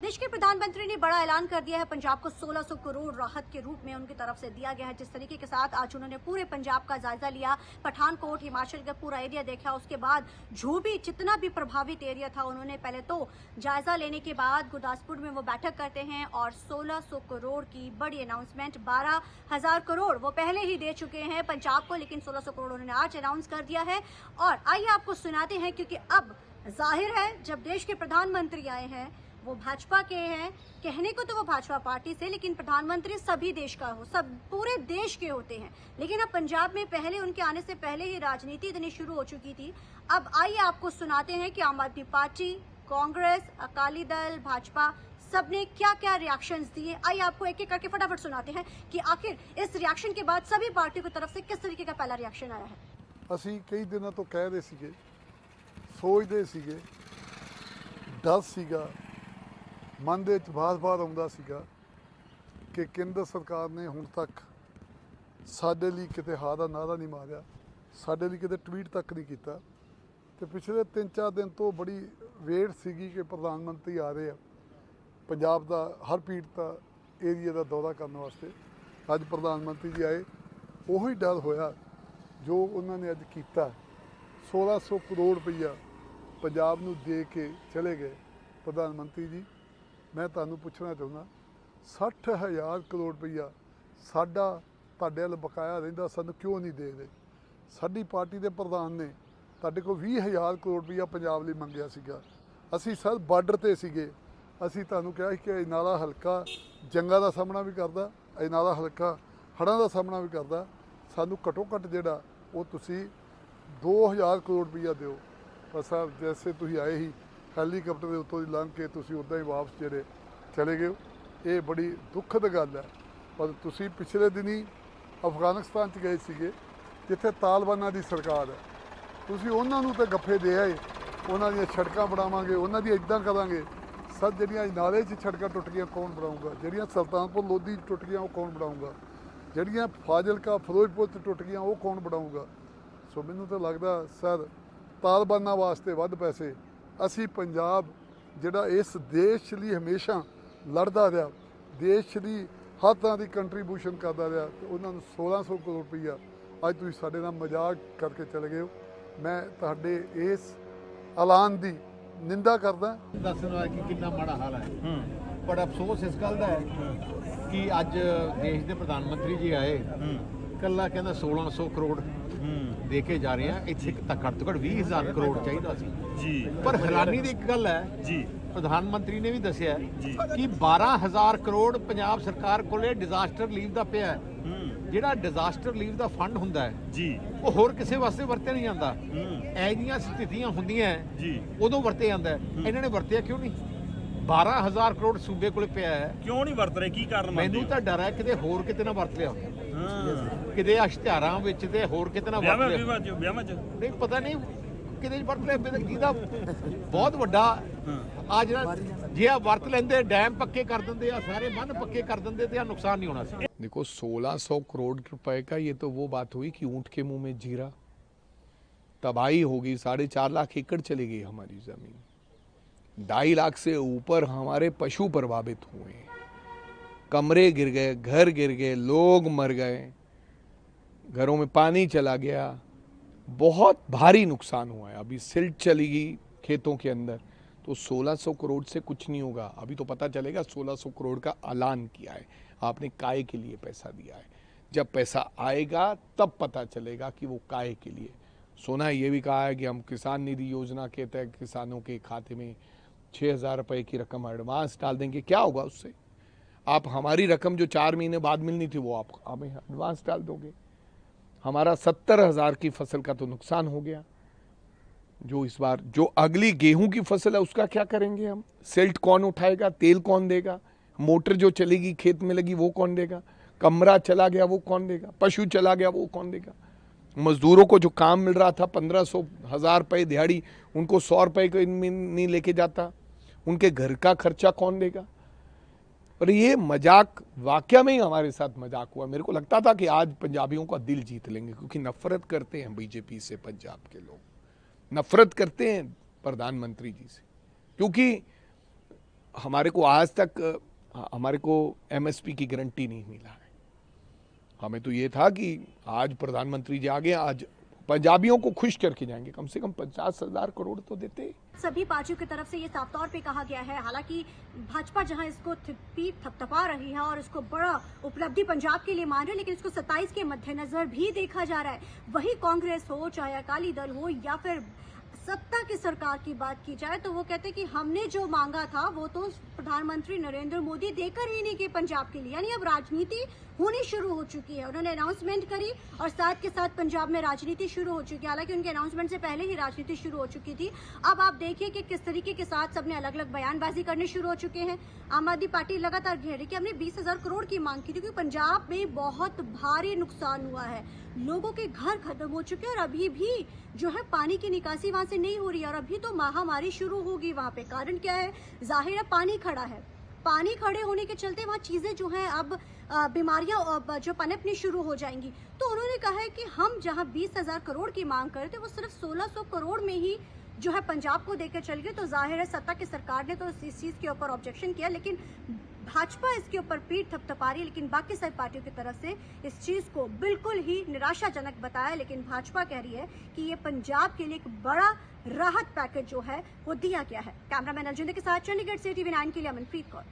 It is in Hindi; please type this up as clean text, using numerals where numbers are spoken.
देश के प्रधानमंत्री ने बड़ा ऐलान कर दिया है। पंजाब को 1600 करोड़ राहत के रूप में उनकी तरफ से दिया गया है। जिस तरीके के साथ आज उन्होंने पूरे पंजाब का जायजा लिया, पठानकोट, हिमाचल का पूरा एरिया देखा, उसके बाद जो भी जितना भी प्रभावित एरिया था उन्होंने पहले तो जायजा लेने के बाद गुरदासपुर में वो बैठक करते हैं और 1600 करोड़ की बड़ी अनाउंसमेंट, 12,000 करोड़ वो पहले ही दे चुके हैं पंजाब को, लेकिन 1600 करोड़ उन्होंने आज अनाउंस कर दिया है। और आइए आपको सुनाते हैं, क्योंकि अब जाहिर है जब देश के प्रधानमंत्री आए हैं वो भाजपा के हैं, कहने को तो वो भाजपा पार्टी से, लेकिन प्रधानमंत्री सभी देश का हो, सब पूरे देश के होते हैं। लेकिन अब पंजाब में पहले उनके आने से पहले ही राजनीति इतनी शुरू हो चुकी थी। अब आइए आपको सुनाते हैं कि आम आदमी पार्टी, कांग्रेस, अकाली दल, भाजपा सबने क्या क्या रिएक्शंस दिए। आइए आपको एक एक करके फटाफट सुनाते हैं कि आखिर इस रिएक्शन के बाद सभी पार्टियों की तरफ से किस तरीके का पहला रिएक्शन आया है। ਅਸੀਂ ਕਈ ਦਿਨਾਂ ਤੋਂ ਕਹਿ ਰਹੇ ਸੀਗੇ, ਸੋਚਦੇ ਸੀਗੇ, ਡਰ ਸੀਗਾ, ਮਨ ਦੇ ਵਿੱਚ ਬਾਰ-ਬਾਰ ਆਉਂਦਾ ਸੀਗਾ ਕਿ ਕੇਂਦਰ ਸਰਕਾਰ ਨੇ ਹੁਣ ਤੱਕ ਸਾਡੇ ਲਈ ਕਿਤੇ ਹਾਂ ਦਾ ਨਾਅਰਾ ਨਹੀਂ ਮਾਰਿਆ, ਸਾਡੇ ਲਈ ਕਿਤੇ ਟਵੀਟ ਤੱਕ ਨਹੀਂ ਕੀਤਾ। ਤੇ ਪਿਛਲੇ 3-4 ਦਿਨ ਤੋਂ ਬੜੀ ਵੇਟ ਸੀਗੀ ਕਿ ਪ੍ਰਧਾਨ ਮੰਤਰੀ ਆ ਰਹੇ ਆ ਪੰਜਾਬ ਦਾ ਹਰ ਪੀੜਤ ਏਰੀਆ ਦਾ ਦੌਰਾ ਕਰਨ ਵਾਸਤੇ। ਅੱਜ ਪ੍ਰਧਾਨ ਮੰਤਰੀ ਜੀ ਆਏ, ਉਹੀ ਡਰ ਹੋਇਆ ਜੋ ਉਹਨਾਂ ਨੇ ਅੱਜ ਕੀਤਾ। 1600 ਕਰੋੜ ਰੁਪਈਆ ਪੰਜਾਬ ਨੂੰ ਦੇ ਕੇ ਚਲੇ ਗਏ ਪ੍ਰਧਾਨ ਮੰਤਰੀ ਜੀ। ਮੈਂ ਤੁਹਾਨੂੰ ਪੁੱਛਣਾ ਚਾਹੁੰਦਾ, 60,000 ਕਰੋੜ ਰੁਪਈਆ ਸਾਡਾ ਤੁਹਾਡੇ ਵੱਲ ਬਕਾਇਆ ਰਹਿੰਦਾ, ਸਾਨੂੰ ਕਿਉਂ ਨਹੀਂ ਦੇ ਰਹੇ? ਸਾਡੀ ਪਾਰਟੀ ਦੇ ਪ੍ਰਧਾਨ ਨੇ ਤੁਹਾਡੇ ਕੋਲ 20,000 ਕਰੋੜ ਰੁਪਈਆ ਪੰਜਾਬ ਲਈ ਮੰਗਿਆ ਸੀਗਾ। ਅਸੀਂ ਸਰ ਬਾਰਡਰ 'ਤੇ ਸੀਗੇ, ਅਸੀਂ ਤੁਹਾਨੂੰ ਕਿਹਾ ਸੀ ਕਿ ਅਜਨਾਲਾ ਹਲਕਾ ਜੰਗਾਂ ਦਾ ਸਾਹਮਣਾ ਵੀ ਕਰਦਾ, ਅਜਨਾਲਾ ਹਲਕਾ ਹੜ੍ਹਾਂ ਦਾ ਸਾਹਮਣਾ ਵੀ ਕਰਦਾ, ਸਾਨੂੰ ਘੱਟੋ ਘੱਟ ਜਿਹੜਾ ਉਹ ਤੁਸੀਂ 2,000 ਕਰੋੜ ਰੁਪਈਆ ਦਿਓ। ਪਰ ਸਾਹਿਬ ਜੈਸੇ ਤੁਸੀਂ ਆਏ ਹੀ ਹੈਲੀਕਾਪਟਰ ਦੇ ਉੱਤੋਂ ਦੀ ਲੰਘ ਕੇ ਤੁਸੀਂ ਉੱਦਾਂ ਹੀ ਵਾਪਸ ਜਿਹੜੇ ਚਲੇ ਗਏ ਹੋ, ਇਹ ਬੜੀ ਦੁਖਦ ਗੱਲ ਹੈ। ਪਰ ਤੁਸੀਂ ਪਿਛਲੇ ਦਿਨੀ ਅਫਗਾਨਿਸਤਾਨ 'ਚ ਗਏ ਸੀਗੇ ਜਿੱਥੇ ਤਾਲਿਬਾਨਾਂ ਦੀ ਸਰਕਾਰ ਹੈ, ਤੁਸੀਂ ਉਹਨਾਂ ਨੂੰ ਤਾਂ ਗੱਫੇ ਦੇ ਆਏ, ਉਹਨਾਂ ਦੀਆਂ ਸੜਕਾਂ ਬਣਾਵਾਂਗੇ, ਉਹਨਾਂ ਦੀ ਇੱਦਾਂ ਕਰਾਂਗੇ। ਸਰ ਜਿਹੜੀਆਂ ਨਾਲੇ 'ਚ ਸੜਕਾਂ ਟੁੱਟ ਗਈਆਂ ਕੌਣ ਬਣਾਊਗਾ? ਜਿਹੜੀਆਂ ਸੁਲਤਾਨਪੁਰ ਲੋਧੀ 'ਚ ਟੁੱਟ ਗਈਆਂ ਉਹ ਕੌਣ ਬਣਾਊਗਾ? ਜਿਹੜੀਆਂ ਫਾਜ਼ਿਲਕਾ ਫਿਰੋਜ਼ਪੁਰ 'ਚ ਟੁੱਟ ਗਈਆਂ ਉਹ ਕੌਣ ਬਣਾਊਗਾ? ਸੋ ਮੈਨੂੰ ਤਾਂ ਲੱਗਦਾ ਸਰ ਤਾਲਿਬਾਨਾਂ ਵਾਸਤੇ ਵੱਧ ਪੈਸੇ ਅਸੀਂ ਪੰਜਾਬ ਜਿਹੜਾ ਇਸ ਦੇਸ਼ ਲਈ ਹਮੇਸ਼ਾ ਲੜਦਾ ਰਿਹਾ, ਦੇਸ਼ ਲਈ ਹਰ ਤਰ੍ਹਾਂ ਦੀ ਕੰਟਰੀਬਿਊਸ਼ਨ ਕਰਦਾ ਰਿਹਾ, ਤੇ ਉਹਨਾਂ ਨੂੰ 1600 ਕਰੋੜ ਰੁਪਈਆ ਅੱਜ ਤੁਸੀਂ ਸਾਡੇ ਨਾਲ ਮਜ਼ਾਕ ਕਰਕੇ ਚਲੇ ਗਏ ਹੋ। ਮੈਂ ਤੁਹਾਡੇ ਇਸ ਐਲਾਨ ਦੀ ਨਿੰਦਾ ਕਰਦਾ। ਦੱਸਣਾ ਕਿ ਕਿੰਨਾ ਮਾੜਾ ਹਾਲ ਹੈ, ਪਰ ਅਫਸੋਸ ਇਸ ਗੱਲ ਦਾ ਹੈ ਕਿ ਅੱਜ ਦੇਸ਼ ਦੇ ਪ੍ਰਧਾਨ ਮੰਤਰੀ ਜੀ ਆਏ, ਕੱਲਾ ਕਹਿੰਦਾ 1600 ਕਰੋੜ ਦੇ ਕੇ ਜਾ ਰਹੇ ਆ, ਇੱਥੇ ਤੱਕ ਘੱਟ ਤੋਂ ਘੱਟ 20,000 ਕਰੋੜ ਚਾਹੀਦਾ ਸੀ ਜੀ। ਪਰ ਹੈਰਾਨੀ ਦੀ ਇੱਕ ਗੱਲ ਹੈ ਜੀ, ਪ੍ਰਧਾਨ ਮੰਤਰੀ ਨੇ ਵੀ ਦੱਸਿਆ ਕਿ 12,000 ਕਰੋੜ ਪੰਜਾਬ ਸਰਕਾਰ ਕੋਲੇ ਡਿਜ਼ਾਸਟਰ ਲੀਵ ਦਾ ਪਿਆ ਹੈ। ਜਿਹੜਾ ਡਿਜ਼ਾਸਟਰ ਲੀਵ ਦਾ ਫੰਡ ਹੁੰਦਾ ਹੈ ਜੀ, ਉਹ ਹੋਰ ਕਿਸੇ ਵਾਸਤੇ ਵਰਤਿਆ ਨਹੀਂ ਜਾਂਦਾ। ਇਹ ਜਿਹੀਆਂ ਸਥਿਤੀਆਂ ਹੁੰਦੀਆਂ ਜੀ ਉਦੋਂ ਵਰਤਿਆ ਜਾਂਦਾ। ਇਹਨਾਂ ਨੇ ਵਰਤਿਆ ਕਿਉਂ ਨਹੀਂ? 12,000 ਕਰੋੜ ਸੂਬੇ ਕੋਲੇ ਪਿਆ ਹੈ, ਕਿਉਂ ਨਹੀਂ ਵਰਤ ਰਹੇ? ਕੀ ਕਾਰਨ? ਮੈਨੂੰ ਤਾਂ ਡਰ ਹੈ ਕਿਤੇ ਹੋਰ ਕਿਤੇ ਨਾ ਵਰਤ ਲਿਆ, ਕਿਤੇ ਇਸ਼ਤਿਹਾਰਾਂ ਵਿੱਚ ਤੇ ਹੋਰ ਕਿਤੇ ਨਾ ਵਰਤ ਲਿਆ, ਨਹੀਂ ਪਤਾ ਨਹੀਂ ਕਿਤੇ ਵਰਤ ਲਿਆ। ਜਿਹਦਾ ਬਹੁਤ ਵੱਡਾ ਆ ਜਿਹੜਾ ਜੇ ਆ ਵਰਤ ਲੈਂਦੇ, ਡੈਮ ਪੱਕੇ ਕਰ ਦਿੰਦੇ ਆ, ਸਾਰੇ ਬੰਨ ਪੱਕੇ ਕਰ ਦਿੰਦੇ ਤੇ ਆ ਨੁਕਸਾਨ नहीं होना ਸੀ। देखो 1600 करोड़ रुपए का ये तो वो बात हुई कि ऊंट के मुंह में जीरा, तबाही होगी। 4.5 लाख एकड़ चली गई हमारी जमीन, 2.5 लाख से ऊपर हमारे पशु प्रभावित हुए, कमरे गिर गए, घर गिर गए, लोग मर गए, घरों में पानी चला गया, बहुत भारी नुकसान हुआ है। अभी सिल्ट चली गई खेतों के अंदर, तो 1600 करोड़ से कुछ नहीं होगा। अभी तो पता चलेगा 1600 करोड़ का ऐलान किया है, आपने काय के लिए पैसा दिया है। जब पैसा आएगा तब पता चलेगा कि वो काय के लिए। सोना ये भी कहा है कि हम किसान निधि योजना के तहत किसानों के खाते में 6,000 रुपये की रकम एडवांस डाल देंगे। क्या होगा उससे? आप हमारी रकम जो 4 महीने बाद मिलनी थी वो आप हमें एडवांस डाल दोगे। हमारा 70,000 की फसल का तो नुकसान हो गया। जो इस बार जो अगली गेहूं की फसल है उसका क्या करेंगे हम? सिल्ट कौन उठाएगा? तेल कौन देगा? मोटर जो चलेगी खेत में लगी वो कौन देगा? कमरा चला गया वो कौन देगा? पशु चला गया वो कौन देगा? मजदूरों को जो काम मिल रहा था 1500 1000 रुपये दिहाड़ी, उनको 100 रुपये को नहीं लेके जाता, उनके घर का खर्चा कौन देगा? और ये मजाक वाकया में ही हमारे साथ मजाक हुआ। मेरे को लगता था कि आज पंजाबियों का दिल जीत लेंगे, क्योंकि नफरत करते हैं बीजेपी से, पंजाब के लोग नफरत करते हैं प्रधानमंत्री जी से, क्योंकि हमारे को आज तक हमारे को एमएसपी की गारंटी नहीं मिला है। हमें तो ये था कि आज प्रधानमंत्री जी आ गए, आज पंजाबियों को खुश करके जाएंगे, कम से कम 50,000 करोड़ तो देते। सभी पार्टियों की तरफ से ये साफ तौर पे कहा गया है, हालांकि भाजपा जहां इसको पीठ थपथपा रही है और इसको बड़ा उपलब्धि पंजाब के लिए मान रही है, लेकिन इसको 27 के मद्देनजर भी देखा जा रहा है। वही कांग्रेस हो, चाहे अकाली दल हो, या फिर सत्ता की सरकार की बात की जाए, तो वो कहते हैं कि हमने जो मांगा था वो तो प्रधानमंत्री नरेंद्र मोदी देकर ही नहीं गए पंजाब के लिए। यानी अब राजनीति होनी शुरू हो चुकी है। उन्होंने अनाउंसमेंट करी और साथ के साथ पंजाब में राजनीति शुरू हो चुकी है। हालांकि उनके अनाउंसमेंट से पहले ही राजनीति शुरू हो चुकी थी। अब आप देखिए कि किस तरीके के साथ सबने अलग अलग बयानबाजी करने शुरू हो चुके हैं। आम आदमी पार्टी लगातार कह रही कि हमने 20,000 करोड़ की मांग की थी, क्योंकि पंजाब में बहुत भारी नुकसान हुआ है, लोगों के घर खत्म हो चुके हैं और अभी भी जो है पानी की निकासी वहां से नहीं हो रही है और अभी तो महामारी शुरू होगी वहां पे। कारण क्या है? जाहिर है पानी खड़ा है। पानी खड़े होने के चलते वहाँ चीजें जो हैं अब बीमारियां जो पनपनी शुरू हो जाएंगी। तो उन्होंने कहा है कि हम जहां 20,000 करोड़ की मांग कर रहे थे वो सिर्फ 1,600 करोड़ में ही जो है पंजाब को देकर चल गए। तो जाहिर है सत्ता की सरकार ने तो इस चीज के ऊपर ऑब्जेक्शन किया, लेकिन भाजपा इसके ऊपर पीठ थपथपा रही है। लेकिन बाकी सारी पार्टियों की तरफ से इस चीज को बिल्कुल ही निराशाजनक बताया। लेकिन भाजपा कह रही है कि ये पंजाब के लिए एक बड़ा राहत पैकेज जो है वो दिया गया है। कैमरामैन अर्जुन के साथ चंडीगढ़ से TV9 के लिए अमनप्रीत कौर।